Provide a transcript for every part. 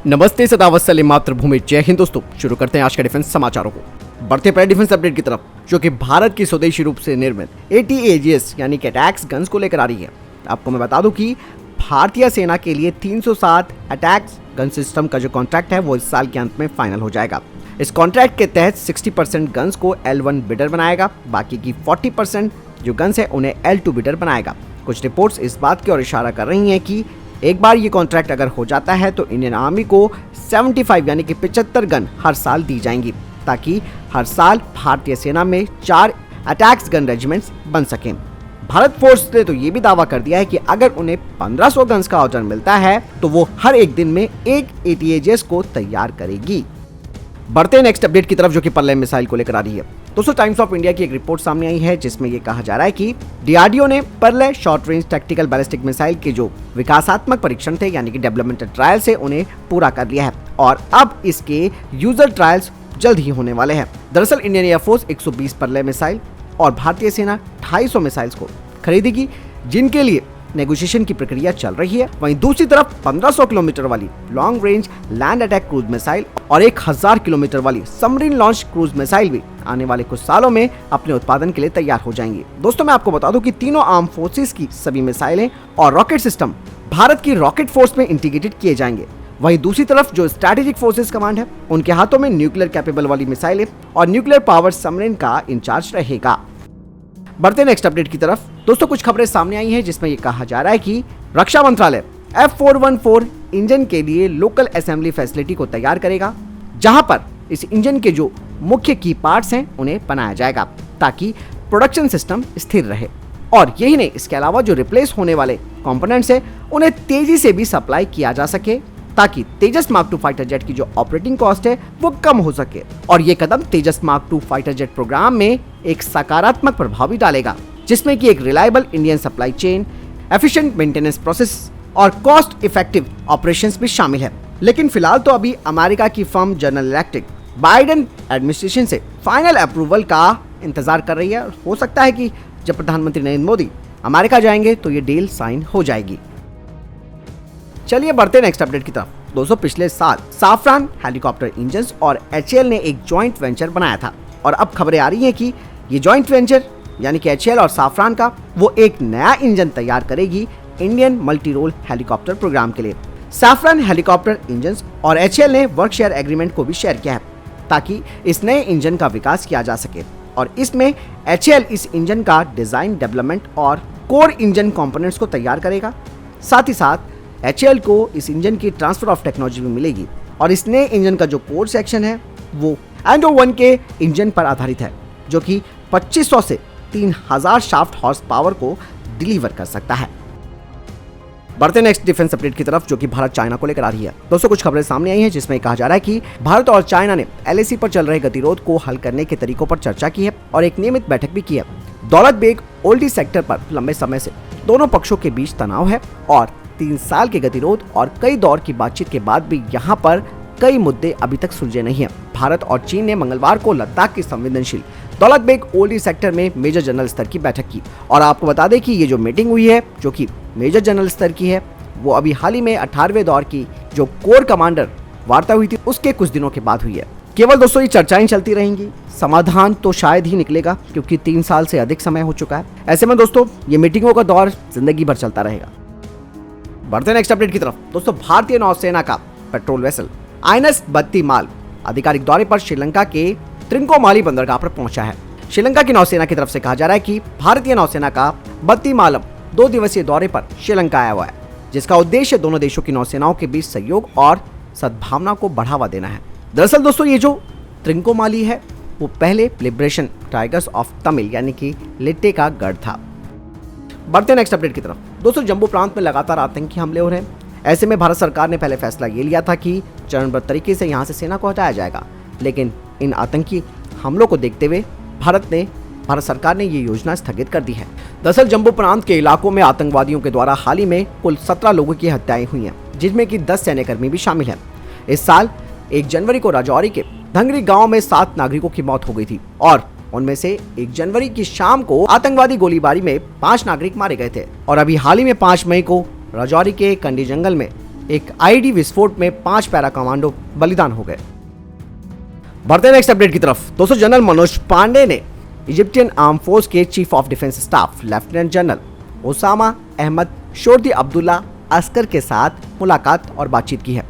नमस्ते, सदावत सलीम, मातृभूमि, जय हिंद। दोस्तों, शुरू करते हैं आज के डिफेंस समाचारों को। बढ़ते पहले डिफेंस अपडेट की तरफ, जो कि भारत की स्वदेशी रूप से निर्मित ATAGS यानी कि अटैक्स गन्स को लेकर आ रही है। आपको मैं बता दूं कि भारतीय सेना के लिए 360 अटैक्स गन सिस्टम का जो कॉन्ट्रैक्ट है वो इस साल के अंत में फाइनल हो जाएगा। इस कॉन्ट्रैक्ट के तहत 60% गन्स को L1 बिडर बनाएगा, बाकी की 40% जो गन्स है उन्हें L2 बिडर बनाएगा। कुछ रिपोर्ट्स इस बात की ओर इशारा कर रही हैं कि एक बार ये कॉन्ट्रैक्ट अगर हो जाता है तो इंडियन आर्मी को 75 यानी कि 75 गन हर साल दी जाएंगी, ताकि हर साल भारतीय सेना में 4 अटैक्स गन रेजिमेंट्स बन सकें। भारत फोर्स ने तो ये भी दावा कर दिया है कि अगर उन्हें 1500 गन्स का ऑर्डर मिलता है तो वो हर एक दिन में एक ATAGS को तैयार करेगी। बढ़ते हैं नेक्स्ट अपडेट की तरफ, जो कि पर्ले मिसाइल को लेकर आ रही है। दोस्तों, टाइम्स ऑफ इंडिया की एक रिपोर्ट सामने आई है जिसमें यह कहा जा रहा है कि DRDO ने Pralay short range tactical ballistic missile के जो विकासात्मक परीक्षण थे यानी कि डेवलपमेंटल ट्रायल से उन्हें पूरा कर लिया है और अब इसके यूजर ट्रायल्स जल्द ही होने वाले हैं। दरअसल इंडियन एयरफोर्स 120 पर्ले मिसाइल और भारतीय सेना 250 मिसाइल्स को खरीदेगी, जिनके लिए नेगोशिएशन की प्रक्रिया चल रही है। वहीं दूसरी तरफ 1500 किलोमीटर वाली long range land attack cruise missile और 1000 किलोमीटर वाली सबमरीन लॉन्च क्रूज मिसाइल भी आने वाले कुछ सालों में अपने उत्पादन के लिए तैयार हो जाएंगी। दोस्तों, मैं आपको बता दूं कि तीनों आर्म फोर्सेस की सभी मिसाइलें और रॉकेट सिस्टम भारत की रॉकेट फोर्स में इंटीग्रेटेड किए जाएंगे। वहीं दूसरी तरफ जो स्ट्रैटेजिक फोर्सेस कमांड है उनके हाथों में न्यूक्लियर कैपेबल वाली मिसाइलें और न्यूक्लियर पावर सबमरीन का इंचार्ज रहेगा। बढ़ते नेक्स्ट अपडेट की तरफ। दोस्तों, कुछ खबरें सामने आई हैं जिसमें यह कहा जा रहा है कि रक्षा मंत्रालय F414 इंजन के लिए लोकल असेंबली फैसिलिटी को तैयार करेगा, जहां पर इस इंजन के जो मुख्य की पार्ट्स हैं उन्हें बनाया जाएगा ताकि प्रोडक्शन सिस्टम स्थिर रहे। और यही नहीं, इसके अलावा जो रिप्लेस होने वाले कंपोनेंट्स हैं उन्हें तेजी से भी सप्लाई किया जा सके, ताकि तेजस मार्क 2 फाइटर जेट की जो ऑपरेटिंग कॉस्ट है वो कम हो सके। और ये कदम तेजस मार्क 2 फाइटर जेट प्रोग्राम में एक सकारात्मक प्रभाव भी डालेगा, जिसमें कि एक reliable Indian supply chain, efficient maintenance process और कॉस्ट इफेक्टिव ऑपरेशंस भी शामिल है। लेकिन फिलहाल तो अभी अमेरिका की firm general electric Biden administration से फाइनल अप्रूवल का इंतजार कर रही है। हो सकता है कि जब प्रधानमंत्री नरेंद्र मोदी अमेरिका जाएंगे तो ये डील साइन हो जाएगी। चलिए बढ़ते नेक्स्ट अपडेट की तरफ। दोस्तों, पिछले साल साफरान हेलीकॉप्टर इंजन्स और HAL ने एक जॉइंट वेंचर बनाया था और अब खबरें आ रही हैं कि ये जॉइंट वेंचर यानी कि HAL और साफरान का वो एक नया इंजन तैयार करेगी Indian multi role helicopter programme के लिए। साफरान हेलीकॉप्टर इंजन्स और HAL ने वर्क शेयर एग्रीमेंट को भी शेयर किया है ताकि इस नए इंजन का विकास किया जा सके और इसमें HAL इस इंजन का डिजाइन, डेवलपमेंट और कोर इंजन कंपोनेंट्स को तैयार करेगा। साथ ही साथ HAL को इस इंजन की ट्रांसफर ऑफ टेक्नोलॉजी भी मिलेगी और इस नए इंजन का जो कोर सेक्शन है वो एंडो 1 के इंजन पर आधारित है, जो कि 2500 से 3000 शाफ्ट हॉर्स पावर को डिलीवर कर सकता है। बढ़ते नेक्स्ट डिफेंस अपडेट की तरफ, जो कि भारत चाइना को लेकर आ रही है। दोस्तों, कुछ खबरें सामने आई हैं जिसमें कहा जा रहा है कि भारत और चाइना ने LAC पर चल रहे गतिरोध को हल करने के तरीकों पर चर्चा की है और एक नियमित बैठक भी की है। दौलत बेग ओल्डी सेक्टर पर लंबे समय से दोनों पक्षों के बीच तनाव है और 3 साल के गतिरोध और कई दौर की बातचीत के बाद भी यहाँ पर कई मुद्दे अभी तक सुलझे नहीं हैं। भारत और चीन ने मंगलवार को लद्दाख की संवेदनशील दौलत बेग ओल्डी सेक्टर में मेजर जनरल स्तर की बैठक की और आपको बता दें कि ये जो मीटिंग हुई है, जो कि मेजर जनरल स्तर की है, वो अभी हाल ही में 18वें दौर की जो कोर कमांडर वार्ता हुई थी उसके कुछ दिनों के बाद हुई है। केवल दोस्तों ये चर्चाएं चलती रहेंगी, समाधान तो शायद ही निकलेगा क्योंकि 3 साल से अधिक समय हो चुका है। ऐसे में दोस्तों ये मीटिंगों का दौर जिंदगी भर चलता रहेगा। बढ़ते नेक्स्ट अपडेट की तरफ। दोस्तों, भारतीय नौसेना का पेट्रोल वेसल INS बत्तीमाल आधिकारिक दौरे पर श्रीलंका के त्रिंकोमाली बंदरगाह पर पहुंचा है। श्रीलंका की नौसेना की तरफ से कहा जा रहा है कि भारतीय नौसेना का बत्तीमालम 2 दिवसीय दौरे पर श्रीलंका आया हुआ है, जिसका उद्देश्य दोनों देशों की नौसेनाओं के बीच सहयोग और सद्भावना को बढ़ावा देना है। दरअसल दोस्तों, ये जो त्रिंकोमाली है वो पहले लिबरेशन टाइगर्स ऑफ तमिल यानी कि लिट्टे का गढ़ था। बढ़ते नेक्स्ट अपडेट की तरफ। दोस्तों, जम्मू प्रांत में लगातार आतंकी हमले हो रहे हैं। ऐसे में भारत सरकार ने पहले फैसला ये लिया था कि चरणबद्ध तरीके से यहाँ से सेना को हटाया जाएगा, लेकिन इन आतंकी हमलों को देखते हुए भारत सरकार ने ये योजना स्थगित कर दी है। दरअसल जम्मू प्रांत के इलाकों में आतंकवादियों के द्वारा हाल ही में कुल 17 लोगों की हत्याएं हुई हैं, जिसमें कि 10 सैन्यकर्मी भी शामिल हैं। इस साल 1 जनवरी को राजौरी के धंगरी गांव में 7 नागरिकों की मौत हो गई थी और उनमें से 1 जनवरी की शाम को आतंकवादी गोलीबारी में 5 नागरिक मारे गए थे और अभी हाल ही में 5 मई को राजौरी के कंडी जंगल में एक आईडी विस्फोट में 5 पैरा कमांडो बलिदान हो गए। बढ़ते हैं नेक्स्ट अपडेट की तरफ। दोस्तों, जनरल मनोज पांडे ने इजिप्टियन आर्म फोर्स के chief of defence staff lieutenant general Osama Ahmed Shordi Abdullah Askar के साथ मुलाकात और बातचीत की है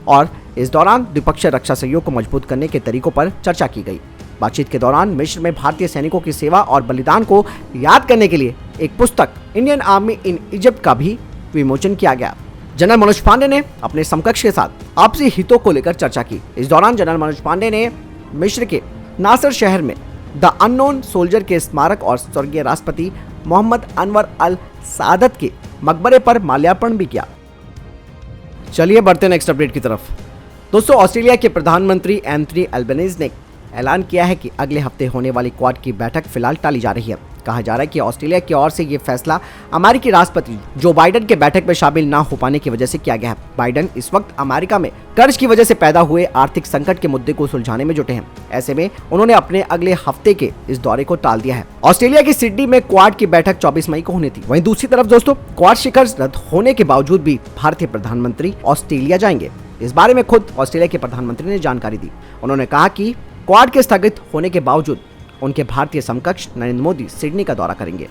और इस दौरान द्विपक्षीय रक्षा सहयोग को मजबूत करने के तरीकों पर चर्चा की गई। बातचीत के दौरान मिस्र में भारतीय सैनिकों की सेवा और बलिदान को याद करने के लिए एक पुस्तक इंडियन आर्मी इन इजिप्ट का भी विमोचन किया गया। जनरल मनोज पांडे ने अपने समकक्ष के साथ आपसी हितों को लेकर चर्चा की। इस दौरान जनरल मनोज पांडे ने मिस्र के नासर शहर में द अननोन सोल्जर के स्मारक और स्वर्गीय राष्ट्रपति मोहम्मद अनवर अल सादत के मकबरे पर माल्यार्पण भी किया। चलिए बढ़ते हैं नेक्स्ट अपडेट की तरफ। दोस्तों, ऑस्ट्रेलिया के प्रधानमंत्री एंथनी अल्बनीज ने ऐलान किया है कि अगले हफ्ते होने वाली क्वाड की बैठक फिलहाल टाली जा रही है। कहा जा रहा है कि ऑस्ट्रेलिया की ओर से ये फैसला अमेरिकी राष्ट्रपति जो बाइडेन के बैठक में शामिल ना हो पाने की वजह से किया गया है। बाइडेन इस वक्त अमेरिका में कर्ज की वजह से पैदा हुए आर्थिक संकट के मुद्दे को सुलझाने में जुटे हैं। ऐसे में उन्होंने अपने अगले हफ्ते के इस दौरे को टाल दिया है। ऑस्ट्रेलिया की सिडनी में क्वाड की बैठक 24 मई को होनी थी। वहीं दूसरी तरफ दोस्तों, क्वाड शिखर रद्द होने के बावजूद भी भारतीय प्रधानमंत्री ऑस्ट्रेलिया जाएंगे। इस बारे में खुद ऑस्ट्रेलिया के प्रधानमंत्री ने जानकारी दी। उन्होंने कहा कि क्वाड के स्थगित होने के बावजूद उनके भारतीय समकक्ष नरेंद्र मोदी सिडनी का दौरा करेंगे।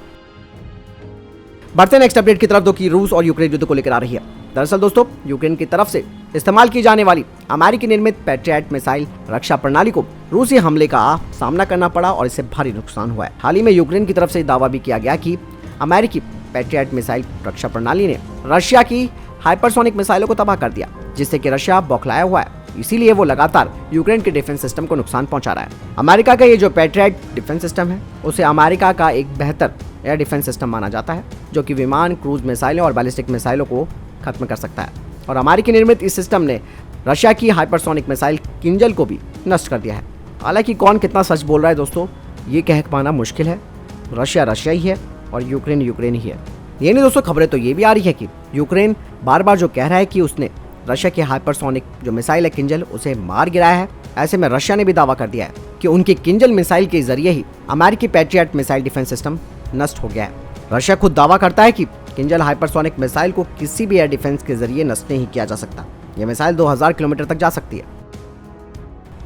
बढ़ते नेक्स्ट अपडेट की तरफ, कि रूस और यूक्रेन युद्ध को लेकर आ रही है। दरअसल दोस्तों, यूक्रेन की तरफ से इस्तेमाल की जाने वाली अमेरिकी निर्मित पैट्रियट मिसाइल रक्षा प्रणाली को रूसी हमले का सामना करना पड़ा और इससे भारी नुकसान हुआ है। हाल ही में यूक्रेन की तरफ से दावा भी किया गया कि अमेरिकी पैट्रियट मिसाइल रक्षा प्रणाली ने रशिया की हाइपरसोनिक मिसाइलों को तबाह कर दिया, जिससे कि रशिया बौखलाया हुआ है। इसीलिए वो लगातार यूक्रेन के डिफेंस सिस्टम को नुकसान पहुंचा रहा है। अमेरिका का ये जो पैट्रियट डिफेंस सिस्टम है, उसे अमेरिका का एक बेहतर एयर डिफेंस सिस्टम माना जाता है, जो कि विमान, क्रूज मिसाइलें और बैलिस्टिक मिसाइलों को खत्म कर सकता है। और अमेरिकी निर्मित इस सिस्टम ने रशिया की हाइपरसोनिक मिसाइल किंजल को भी नष्ट कर दिया है। हालांकि कौन कितना सच बोल रहा है दोस्तों, ये कह पाना मुश्किल है। रशिया रशिया ही है और यूक्रेन यूक्रेन ही है। ये नहीं दोस्तों, खबरें तो ये भी आ रही है कि यूक्रेन बार बार जो कह रहा है कि उसने रशिया की हाइपरसोनिक जो मिसाइल है किंजल, उसे मार गिराया है। ऐसे में रशिया ने भी दावा कर दिया है कि उनकी किंजल मिसाइल के जरिए ही अमेरिकी पैट्रियट मिसाइल डिफेंस सिस्टम नष्ट हो गया है। रशिया खुद दावा करता है कि किंजल हाइपरसोनिक मिसाइल को किसी भी एयर डिफेंस के जरिए नष्ट नहीं किया जा सकता। यह मिसाइल 2000 किलोमीटर तक जा सकती है।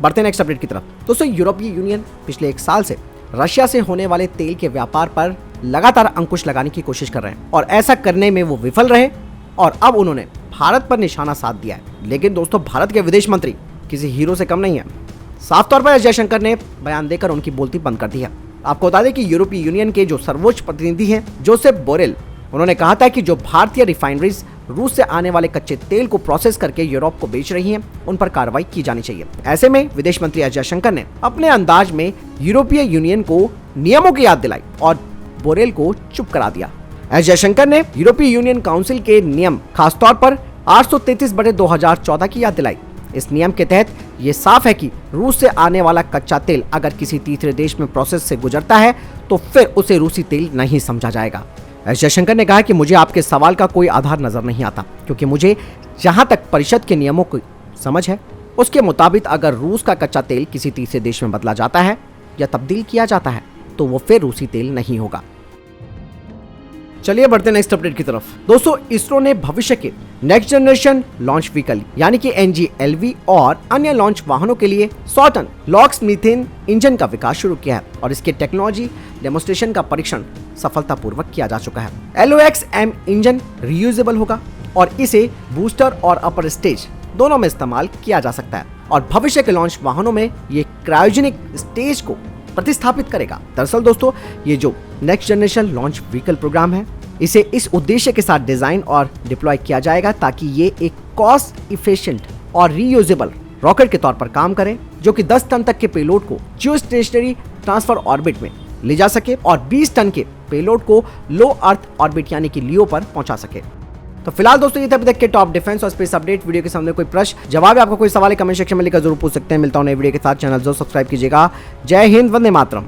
बढ़ते नेक्स्ट अपडेट की तरफ। दोस्तों, यूरोपीय यूनियन पिछले 1 साल से रशिया से होने वाले तेल के व्यापार पर लगातार अंकुश लगाने की कोशिश कर रहे हैं और ऐसा करने में वो विफल रहे और अब उन्होंने भारत पर निशाना साध दिया है। लेकिन दोस्तों, भारत के विदेश मंत्री किसी हीरो से कम नहीं है। साफ तौर पर एस जयशंकर ने बयान देकर उनकी बोलती बंद कर दी है। आपको बता दें कि यूरोपीय यूनियन के जो सर्वोच्च प्रतिनिधि हैं, जोसेफ बोरेल, उन्होंने कहा था कि जो भारतीय रिफाइनरीज रूस से आने वाले कच्चे तेल को प्रोसेस करके यूरोप को बेच रही हैं, उन पर कार्रवाई की जानी चाहिए। ऐसे में विदेश मंत्री एस जयशंकर ने अपने अंदाज में यूरोपीय यूनियन को नियमों की याद दिलाई और बोरेल को चुप करा दिया। एस जयशंकर ने यूरोपीय यूनियन काउंसिल के नियम, खासतौर पर 833/2014 की याद दिलाई। इस नियम के तहत ये साफ है कि रूस से आने वाला कच्चा तेल अगर किसी तीसरे देश में प्रोसेस से गुजरता है तो फिर उसे रूसी तेल नहीं समझा जाएगा। एस जयशंकर ने कहा कि मुझे आपके सवाल का कोई आधार नजर नहीं आता, क्योंकि मुझे जहां तक परिषद के नियमों की समझ है, उसके मुताबिक अगर रूस का कच्चा तेल किसी तीसरे देश में बदला जाता है या तब्दील किया जाता है तो वो फिर रूसी तेल नहीं होगा। चलिए बढ़ते नेक्स्ट अपडेट की तरफ। दोस्तों, इसरो ने भविष्य के नेक्स्ट जनरेशन लॉन्च व्हीकल यानी कि NGLV और अन्य लॉन्च वाहनों के लिए 100 टन लॉक्स मीथेन इंजन का विकास शुरू किया है और इसके टेक्नोलॉजी डेमोन्स्ट्रेशन का परीक्षण सफलतापूर्वक किया जा चुका है। LOX-M इंजन रीयूजेबल होगा और इसे बूस्टर और अपर स्टेज दोनों में इस्तेमाल किया जा सकता है और भविष्य के लॉन्च वाहनों में ये क्रायोजेनिक स्टेज को प्रतिस्थापित करेगा। दरअसल दोस्तों, ये जो next generation launch vehicle programme है, इसे इस उद्देश्य के साथ डिजाइन और डिप्लॉय किया जाएगा ताकि ये एक कॉस्ट इफिशिएंट और रीयूजेबल रॉकेट के तौर पर काम करे, जो कि 10 टन तक के पेलोड को जियोस्टेशनरी ट्रांसफर ऑर्बिट में ले जा सके और 20 टन के पेलोड को लो अर्थ ऑर्बिट यानी कि लियो पर पहुंचा सके। तो फिलहाल दोस्तों, ये थे अभी तक के टॉप डिफेंस और स्पेस अपडेट। वीडियो के सामने कोई प्रश्न जवाब है, आपका कोई सवाल है, कमेंट सेक्शन में लिखकर जरूर पूछ सकते हैं। मिलता हूं नए वीडियो के साथ। चैनल जरूर सब्सक्राइब कीजिएगा। जय हिंद, वंदे मातरम।